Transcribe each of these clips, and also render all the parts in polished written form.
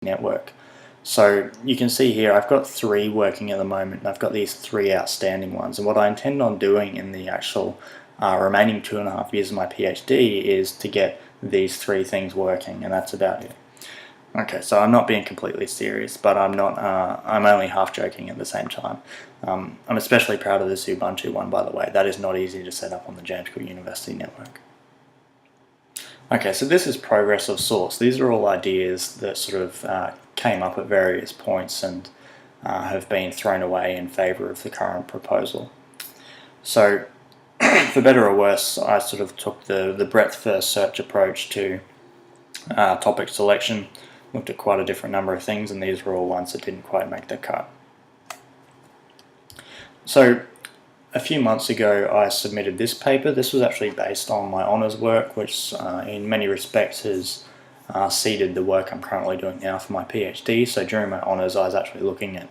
network. So you can see here I've got 3 working at the moment, and I've got these 3 outstanding ones, and what I intend on doing in the actual remaining 2.5 years of my PhD is to get these 3 things working, and that's about it. Okay, so I'm not being completely serious, but I'm not. I'm only half joking at the same time. I'm especially proud of this Ubuntu one, by the way. That is not easy to set up on the James Cook University network. Okay, so this is progress of sorts. These are all ideas that sort of came up at various points and have been thrown away in favour of the current proposal. So, for better or worse, I sort of took the breadth first search approach to topic selection, looked at quite a different number of things, and these were all ones that didn't quite make the cut. So a few months ago I submitted this paper. This was actually based on my honours work, which in many respects has seeded the work I'm currently doing now for my PhD. So during my honours I was actually looking at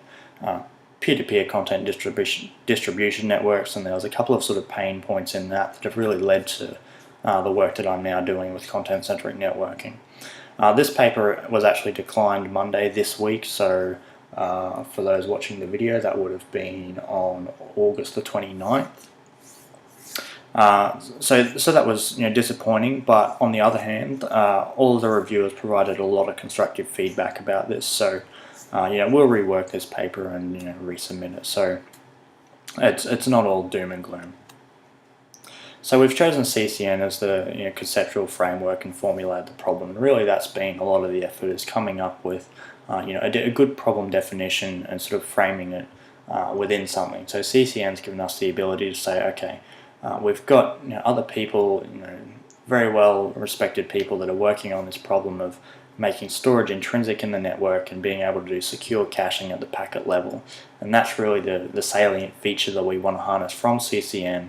peer-to-peer content distribution networks, and there was a couple of sort of pain points in that have really led to the work that I'm now doing with content-centric networking. This paper was actually declined Monday this week, so for those watching the video, that would have been on August the 29th. So that was disappointing, but on the other hand, all of the reviewers provided a lot of constructive feedback about this, so we'll rework this paper and resubmit it. So it's not all doom and gloom. So we've chosen CCN as the conceptual framework and formulated the problem, and really that's been a lot of the effort, is coming up with a good problem definition and sort of framing it within something. So CCN's given us the ability to say, okay, we've got other people, very well respected people that are working on this problem of making storage intrinsic in the network and being able to do secure caching at the packet level, and that's really the salient feature that we want to harness from CCN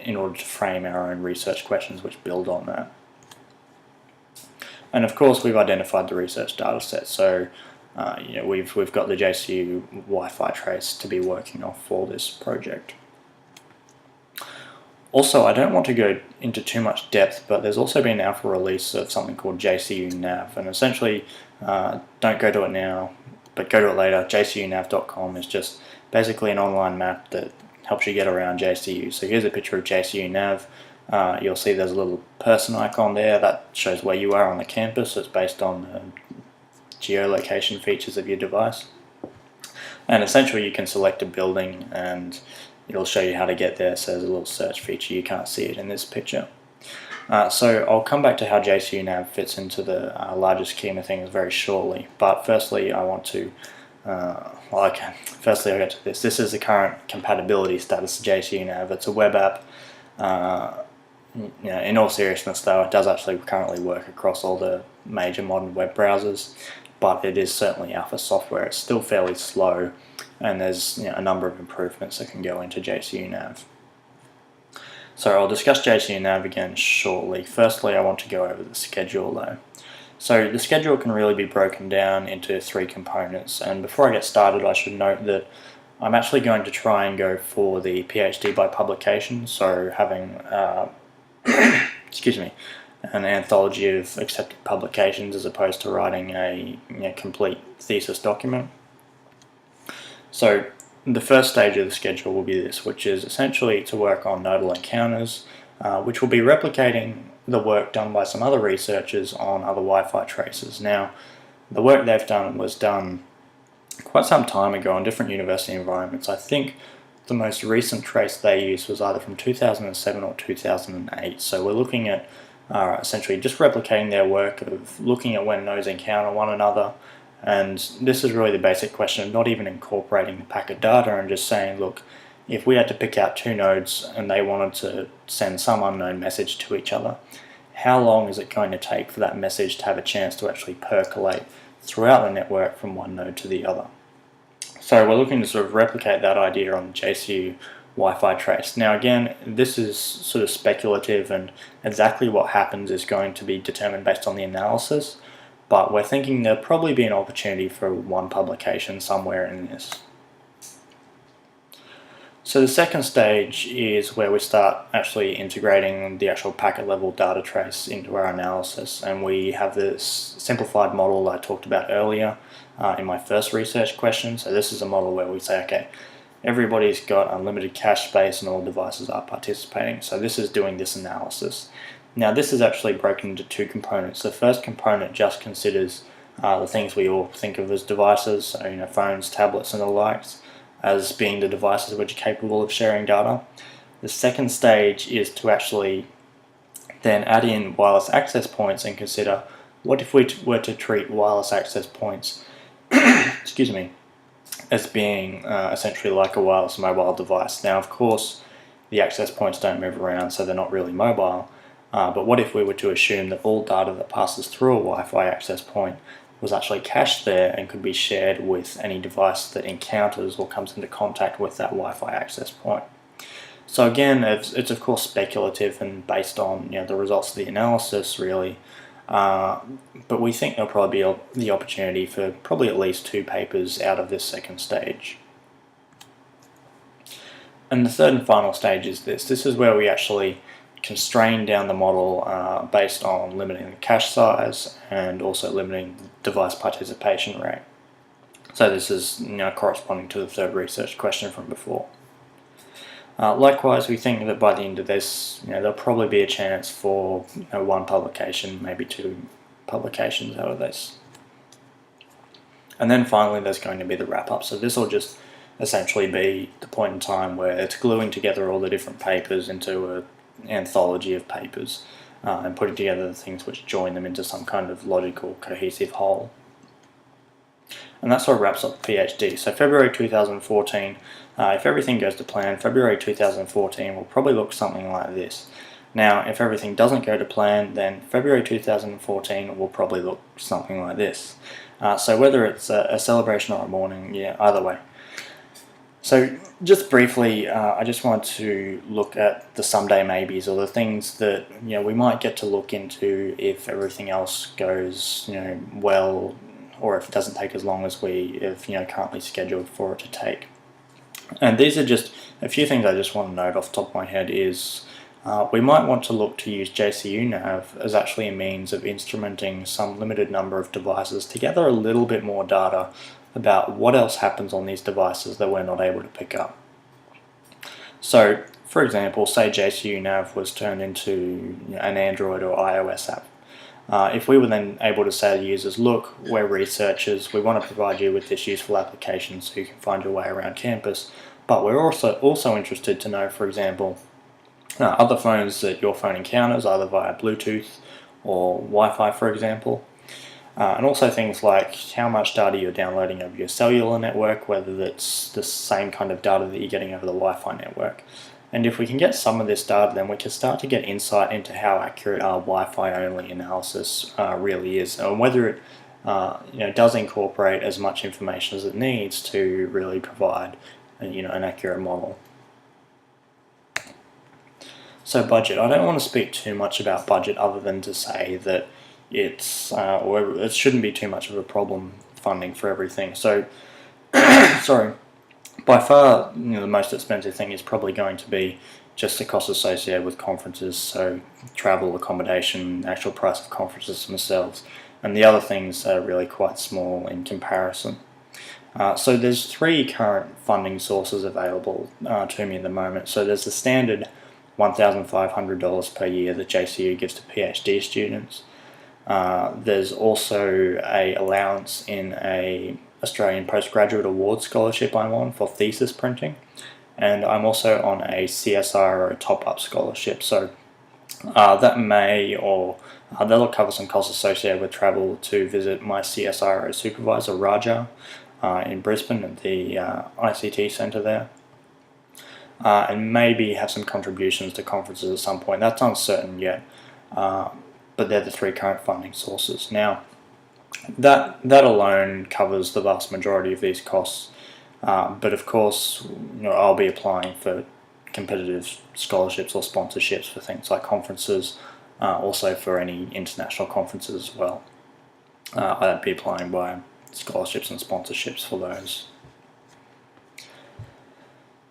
in order to frame our own research questions which build on that. And of course we've identified the research data set, so we've got the JCU Wi-Fi trace to be working off for this project. Also, I don't want to go into too much depth, but there's also been an alpha release of something called JCU Nav, and essentially, don't go to it now, but go to it later. JCUNav.com is just basically an online map that helps you get around JCU. So here's a picture of JCU Nav. You'll see there's a little person icon there that shows where you are on the campus. It's based on the geolocation features of your device. And essentially you can select a building and it'll show you how to get there. So there's a little search feature. You can't see it in this picture. So I'll come back to how JCU Nav fits into the larger scheme of things very shortly. But firstly I want to Firstly, I'll get to this. This is the current compatibility status of JCU Nav. It's a web app. In all seriousness, though, it does actually currently work across all the major modern web browsers, but it is certainly alpha software. It's still fairly slow, and there's a number of improvements that can go into JCU Nav. So I'll discuss JCU Nav again shortly. Firstly, I want to go over the schedule, though. So the schedule can really be broken down into 3 components, and before I get started I should note that I'm actually going to try and go for the PhD by publication, so having an anthology of accepted publications as opposed to writing a complete thesis document. So the first stage of the schedule will be this, which is essentially to work on nodal encounters, which will be replicating the work done by some other researchers on other Wi-Fi traces. Now, the work they've done was done quite some time ago in different university environments. I think the most recent trace they used was either from 2007 or 2008. So we're looking at essentially just replicating their work of looking at when nodes encounter one another. And this is really the basic question of not even incorporating the packet data and just saying, look, if we had to pick out 2 nodes and they wanted to send some unknown message to each other, how long is it going to take for that message to have a chance to actually percolate throughout the network from one node to the other? So we're looking to sort of replicate that idea on the JCU Wi-Fi trace. Now again, this is sort of speculative, and exactly what happens is going to be determined based on the analysis, but we're thinking there'll probably be an opportunity for one publication somewhere in this. So the second stage is where we start actually integrating the actual packet level data trace into our analysis, and we have this simplified model I talked about earlier in my first research question. So this is a model where we say, okay, everybody's got unlimited cache space and all devices are participating. So this is doing this analysis. Now this is actually broken into two components. The first component just considers the things we all think of as devices, so phones, tablets and the likes, as being the devices which are capable of sharing data. The second stage is to actually then add in wireless access points and consider what if we were to treat wireless access points excuse me, as being essentially like a wireless mobile device. Now of course the access points don't move around, so they're not really mobile, but what if we were to assume that all data that passes through a Wi-Fi access point was actually cached there and could be shared with any device that encounters or comes into contact with that Wi-Fi access point. So again, it's of course speculative and based on the results of the analysis really, but we think there'll probably be the opportunity for probably at least 2 papers out of this second stage. And the third and final stage is this. This is where we actually constrain down the model based on limiting the cache size and also limiting the device participation rate. So this is corresponding to the third research question from before. Likewise, we think that by the end of this, there'll probably be a chance for 1 publication, maybe 2 publications out of this. And then finally there's going to be the wrap-up. So this will just essentially be the point in time where it's gluing together all the different papers into an anthology of papers and putting together the things which join them into some kind of logical, cohesive whole. And that sort of wraps up the PhD. So February 2014, if everything goes to plan, February 2014 will probably look something like this. Now, if everything doesn't go to plan, then February 2014 will probably look something like this. So whether it's a celebration or a mourning, either way. So just briefly, I just want to look at the someday maybes, or the things that we might get to look into if everything else goes well, or if it doesn't take as long as we have currently scheduled for it to take. And these are just a few things I just want to note off the top of my head is we might want to look to use JCU-Nav as actually a means of instrumenting some limited number of devices to gather a little bit more data about what else happens on these devices that we're not able to pick up. So, for example, say JCU-Nav was turned into an Android or iOS app. If we were then able to say to users, look, we're researchers, we want to provide you with this useful application so you can find your way around campus, but we're also interested to know, for example, other phones that your phone encounters, either via Bluetooth or Wi-Fi, for example. And also things like how much data you're downloading over your cellular network, whether that's the same kind of data that you're getting over the Wi-Fi network. And if we can get some of this data, then we can start to get insight into how accurate our Wi-Fi only analysis really is, and whether it does incorporate as much information as it needs to really provide an accurate model. So budget. I don't want to speak too much about budget other than to say that it shouldn't be too much of a problem funding for everything. So, sorry. By far, the most expensive thing is probably going to be just the cost associated with conferences, so travel, accommodation, actual price of conferences themselves, and the other things are really quite small in comparison. So there's 3 current funding sources available to me at the moment. So there's the standard $1,500 per year that JCU gives to PhD students. There's also a allowance in a Australian Postgraduate Award Scholarship I'm on for thesis printing, and I'm also on a CSIRO top-up scholarship, so that may or that'll cover some costs associated with travel to visit my CSIRO supervisor Raja in Brisbane at the ICT centre there, and maybe have some contributions to conferences at some point. That's uncertain yet, but they're the 3 current funding sources. Now, that alone covers the vast majority of these costs, but of course I'll be applying for competitive scholarships or sponsorships for things like conferences, also for any international conferences as well. I'd be applying by scholarships and sponsorships for those.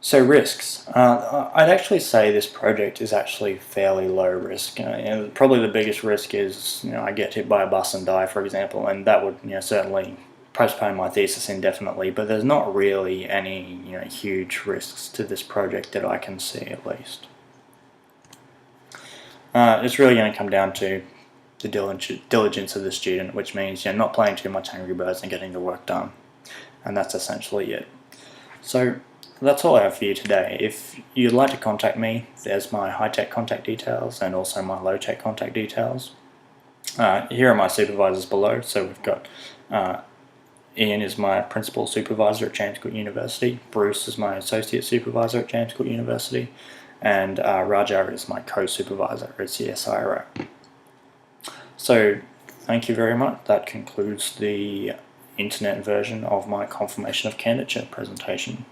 So risks. I'd actually say this project is actually fairly low risk. And probably the biggest risk is, I get hit by a bus and die, for example, and that would, certainly postpone my thesis indefinitely. But there's not really any, huge risks to this project that I can see, at least. It's really going to come down to the diligence of the student, which means, not playing too much Angry Birds and getting the work done. And that's essentially it. So that's all I have for you today. If you'd like to contact me, there's my high-tech contact details and also my low-tech contact details. Here are my supervisors below. So we've got Ian is my principal supervisor at James Cook University, Bruce is my associate supervisor at James Cook University, and Raja is my co-supervisor at CSIRO. So thank you very much. That concludes the internet version of my confirmation of candidature presentation.